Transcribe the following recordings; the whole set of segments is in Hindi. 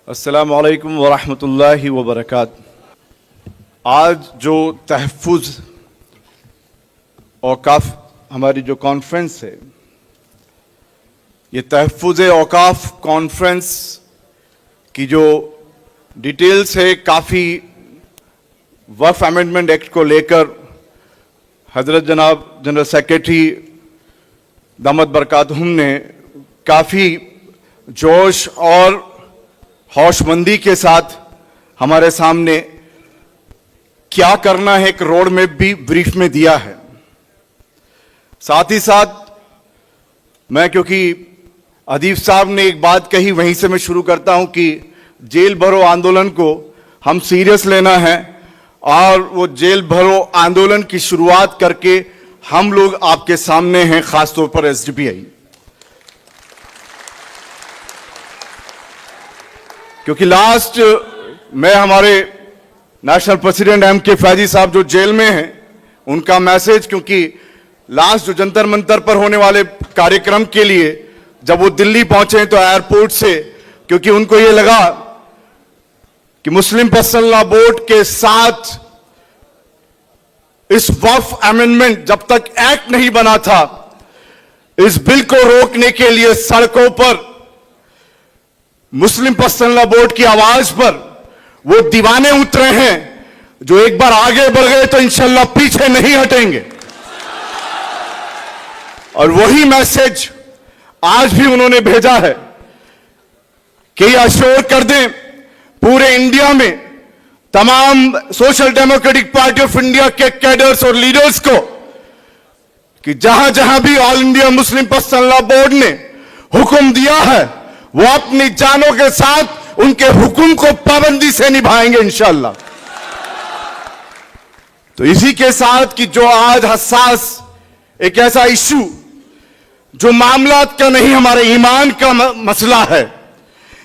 अस्सलामु अलैकुम वरहमतुल्लाहि वबरकातुहू। आज जो तहफ़्फ़ुज़ औक़ाफ़ हमारी जो कॉन्फ्रेंस है, ये तहफ़्फ़ुज़ औक़ाफ़ कॉन्फ्रेंस की जो डिटेल्स है, काफ़ी वक्फ़ अमेंडमेंट एक्ट को लेकर हज़रत जनाब जनरल सेक्रेटरी दामद बरकातहुम ने काफ़ी जोश और होशमंदी के साथ हमारे सामने क्या करना है एक रोड मैप भी ब्रीफ में दिया है। साथ ही साथ मैं, क्योंकि अदीब साहब ने एक बात कही, वहीं से मैं शुरू करता हूं कि जेल भरो आंदोलन को हम सीरियस लेना है और वो जेल भरो आंदोलन की शुरुआत करके हम लोग आपके सामने हैं, खासतौर पर एसडीपीआई, क्योंकि लास्ट मैं हमारे नेशनल प्रेसिडेंट एम.के. फैजी साहब जो जेल में हैं, उनका मैसेज, क्योंकि लास्ट जो जंतर मंतर पर होने वाले कार्यक्रम के लिए जब वो दिल्ली पहुंचे तो एयरपोर्ट से, क्योंकि उनको ये लगा कि मुस्लिम पर्सनल लॉ बोर्ड के साथ इस वक्फ अमेंडमेंट जब तक एक्ट नहीं बना था, इस बिल को रोकने के लिए सड़कों पर मुस्लिम पर्सनल लॉ बोर्ड की आवाज पर वो दीवाने उतरे हैं, जो एक बार आगे बढ़ गए तो इंशाल्लाह पीछे नहीं हटेंगे। और वही मैसेज आज भी उन्होंने भेजा है कि अश्योर कर दें पूरे इंडिया में तमाम social democratic party of India के कैडर्स और लीडर्स को कि जहां जहां भी all India Muslim personal law board ने हुक्म दिया है, वो अपनी जानों के साथ उनके हुक्म को पाबंदी से निभाएंगे इंशाअल्लाह। तो इसी के साथ कि जो आज हसास एक ऐसा इश्यू जो मामलात का नहीं, हमारे ईमान का मसला है,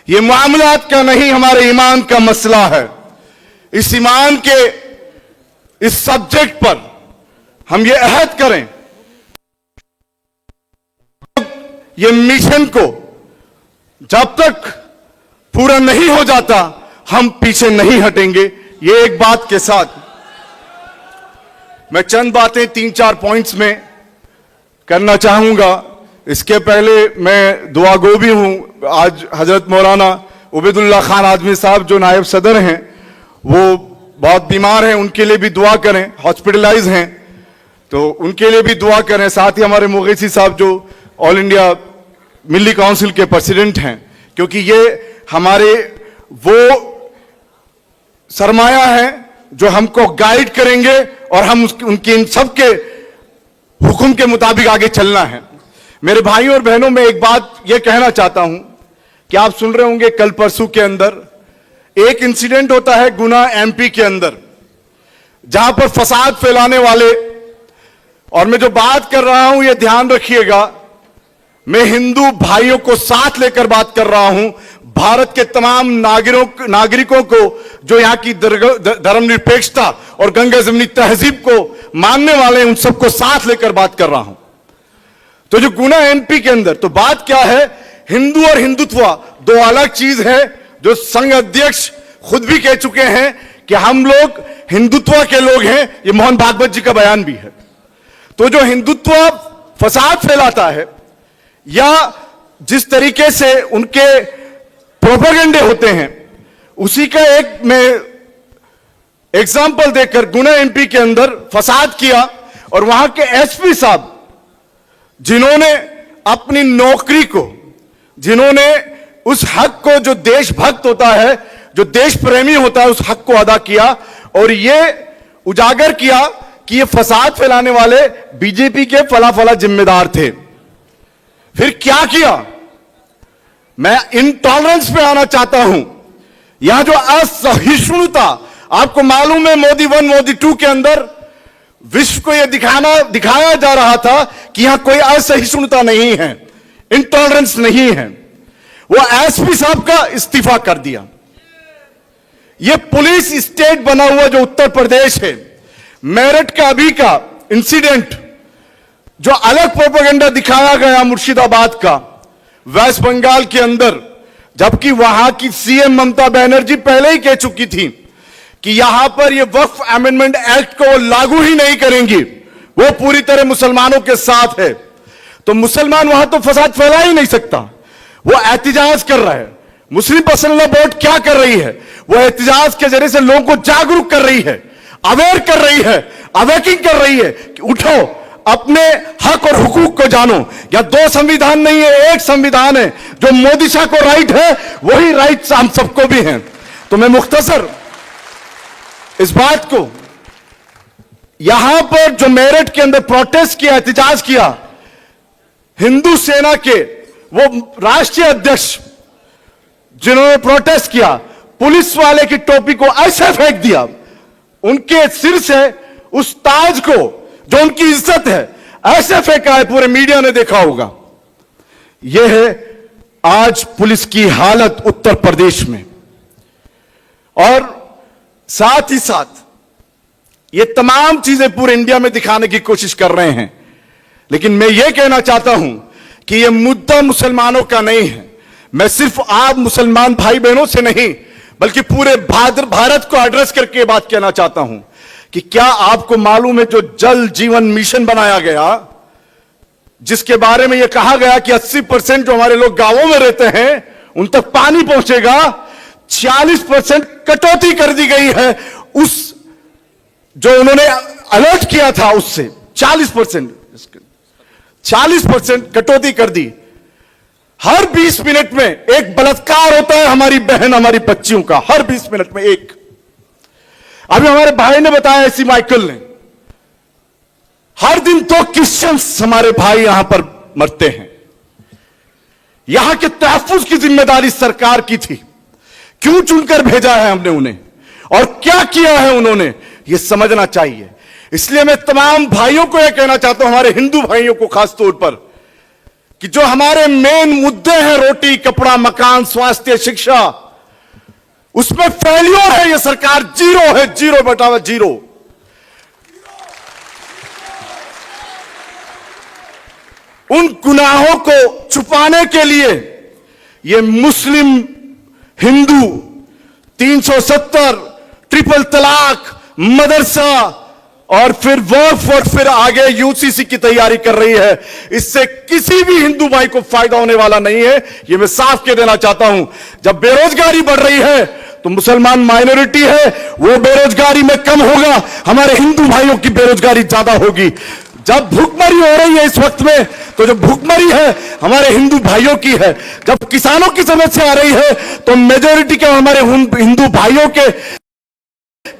ये मामलात का नहीं, हमारे ईमान का मसला है। इस ईमान के इस सब्जेक्ट पर हम ये अहद करें, ये मिशन को जब तक पूरा नहीं हो जाता हम पीछे नहीं हटेंगे। ये एक बात के साथ मैं चंद बातें 3-4 पॉइंट्स में करना चाहूंगा। इसके पहले मैं दुआ गो भी हूं। आज हजरत मौलाना उबैदुल्लाह खान आजमी साहब जो नायब सदर हैं, वो बहुत बीमार हैं, उनके लिए भी दुआ करें, हॉस्पिटलाइज हैं, तो उनके लिए भी दुआ करें। साथ ही हमारे मुगैसी साहब जो ऑल इंडिया मिली काउंसिल के प्रेसिडेंट हैं, क्योंकि ये हमारे वो सरमाया हैं जो हमको गाइड करेंगे और हम उनके इन सबके हुक्म के मुताबिक आगे चलना है। मेरे भाइयों और बहनों, मैं एक बात ये कहना चाहता हूं कि आप सुन रहे होंगे कल परसों के अंदर एक इंसिडेंट होता है गुना एमपी के अंदर, जहां पर फसाद फैलाने वाले, और मैं जो बात कर रहा हूं ये ध्यान रखिएगा, मैं हिंदू भाइयों को साथ लेकर बात कर रहा हूं, भारत के तमाम नागरिकों को जो यहां की धर्मनिरपेक्षता और गंगा जमनी तहजीब को मानने वाले हैं, उन सबको साथ लेकर बात कर रहा हूं। तो जो गुना एमपी के अंदर, तो बात क्या है, हिंदू और हिंदुत्व दो अलग चीज है, जो संघ अध्यक्ष खुद भी कह चुके हैं कि हम लोग हिंदुत्व के लोग हैं। ये मोहन भागवत जी का बयान भी है। तो जो हिंदुत्व फसाद फैलाता है या जिस तरीके से उनके प्रोपेगेंडे होते हैं, उसी का एक मैं एग्जाम्पल देकर, गुना एमपी के अंदर फसाद किया और वहां के एसपी साहब जिन्होंने अपनी नौकरी को, जिन्होंने उस हक को, जो देशभक्त होता है, जो देश प्रेमी होता है, उस हक को अदा किया और ये उजागर किया कि ये फसाद फैलाने वाले बीजेपी के फला फला जिम्मेदार थे। फिर क्या किया, मैं इंटॉलरेंस पे आना चाहता हूं। यहां जो असहिष्णुता, आपको मालूम है मोदी 1 मोदी 2 के अंदर विश्व को यह दिखाया जा रहा था कि यहां कोई असहिष्णुता नहीं है, इंटॉलरेंस नहीं है। वो एसपी साहब का इस्तीफा कर दिया। यह पुलिस स्टेट बना हुआ जो उत्तर प्रदेश है, मेरठ का अभी का इंसिडेंट, जो अलग प्रोपेगेंडा दिखाया गया मुर्शिदाबाद का, वेस्ट बंगाल के अंदर जबकि वहां की सीएम ममता बनर्जी पहले ही कह चुकी थी कि यहां पर ये वक्फ अमेंडमेंट एक्ट को लागू ही नहीं करेंगी, वो पूरी तरह मुसलमानों के साथ है। तो मुसलमान वहां तो फसाद फैला ही नहीं सकता, वो एहतिजाज कर रहा है। मुस्लिम पर्सनल लॉ बोर्ड क्या कर रही है? वो एहतिजाज के जरिए से लोगों को जागरूक कर रही है, अवेयर कर रही है, अवेकिंग कर रही है कि उठो, अपने हक और हुकूक को जानो। या दो संविधान नहीं है, एक संविधान है। जो मोदी शाह को राइट है वही राइट हम सबको भी हैं। तो मैं मुख्तसर इस बात को, यहां पर जो मेरठ के अंदर प्रोटेस्ट किया, एहतिजाज किया, हिंदू सेना के वो राष्ट्रीय अध्यक्ष जिन्होंने प्रोटेस्ट किया, पुलिस वाले की टोपी को ऐसे फेंक दिया, उनके सिर से उस ताज को जो उनकी इज्जत है ऐसे फेंका है, पूरे मीडिया ने देखा होगा। यह है आज पुलिस की हालत उत्तर प्रदेश में। और साथ ही साथ ये तमाम चीजें पूरे इंडिया में दिखाने की कोशिश कर रहे हैं। लेकिन मैं यह कहना चाहता हूं कि यह मुद्दा मुसलमानों का नहीं है। मैं सिर्फ आप मुसलमान भाई बहनों से नहीं बल्कि पूरे भारत को एड्रेस करके बात कहना चाहता हूं कि क्या आपको मालूम है जो जल जीवन मिशन बनाया गया, जिसके बारे में यह कहा गया कि 80% जो हमारे लोग गांवों में रहते हैं उन तक पानी पहुंचेगा, 40% कटौती कर दी गई है उस जो उन्होंने अलर्ट किया था उससे 40% कटौती कर दी। हर 20 मिनट में एक बलात्कार होता है हमारी बहन, हमारी बच्चियों का, हर 20 मिनट में एक। अभी हमारे भाई ने बताया, ऐसी माइकल ने, हर दिन तो क्रिश्चियंस हमारे भाई यहां पर मरते हैं। यहां के तहफ्फुज की जिम्मेदारी सरकार की थी, क्यों चुनकर भेजा है हमने उन्हें और क्या किया है उन्होंने, यह समझना चाहिए। इसलिए मैं तमाम भाइयों को यह कहना चाहता हूं, हमारे हिंदू भाइयों को खास तौर पर, कि जो हमारे मेन मुद्दे हैं, रोटी कपड़ा मकान स्वास्थ्य शिक्षा, उसमें फेलियर है यह सरकार, जीरो है, जीरो बटावा जीरो। उन गुनाहों को छुपाने के लिए यह मुस्लिम हिंदू 370 ट्रिपल तलाक मदरसा और फिर वक्फ और फिर आगे यूसीसी की तैयारी कर रही है। इससे किसी भी हिंदू भाई को फायदा होने वाला नहीं है, यह मैं साफ कह देना चाहता हूं। जब बेरोजगारी बढ़ रही है तो मुसलमान माइनॉरिटी है, वो बेरोजगारी में कम होगा, हमारे हिंदू भाइयों की बेरोजगारी ज्यादा होगी। जब भूखमरी हो रही है इस वक्त में, तो जो भूखमरी है हमारे हिंदू भाइयों की है। जब किसानों की समस्या आ रही है तो मेजोरिटी के हमारे हिंदू भाइयों के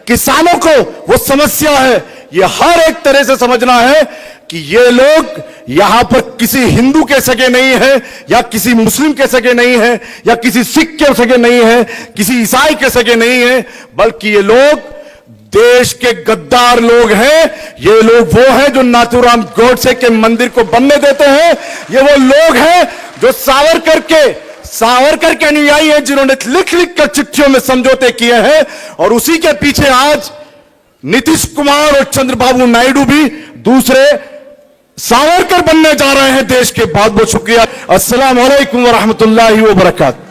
किसानों को वो समस्या है। ये हर एक तरह से समझना है कि ये लोग यहां पर किसी हिंदू के सगे नहीं है, या किसी मुस्लिम के सगे नहीं है, या किसी सिख के सगे नहीं है, किसी ईसाई के सगे नहीं है, बल्कि ये लोग देश के गद्दार लोग हैं। ये लोग वो हैं जो नाथूराम गोडसे के मंदिर को बनने देते हैं। ये वो लोग हैं जो सावरकर के अनुयायी हैं, जिन्होंने लिख लिख कर चिट्ठियों में समझौते किए हैं। और उसी के पीछे आज नीतीश कुमार और चंद्रबाबू नायडू भी दूसरे सावरकर बनने जा रहे हैं देश के। बहुत बहुत शुक्रिया। अस्सलाम वालेकुम व रहमतुल्लाहि व बरकातहू।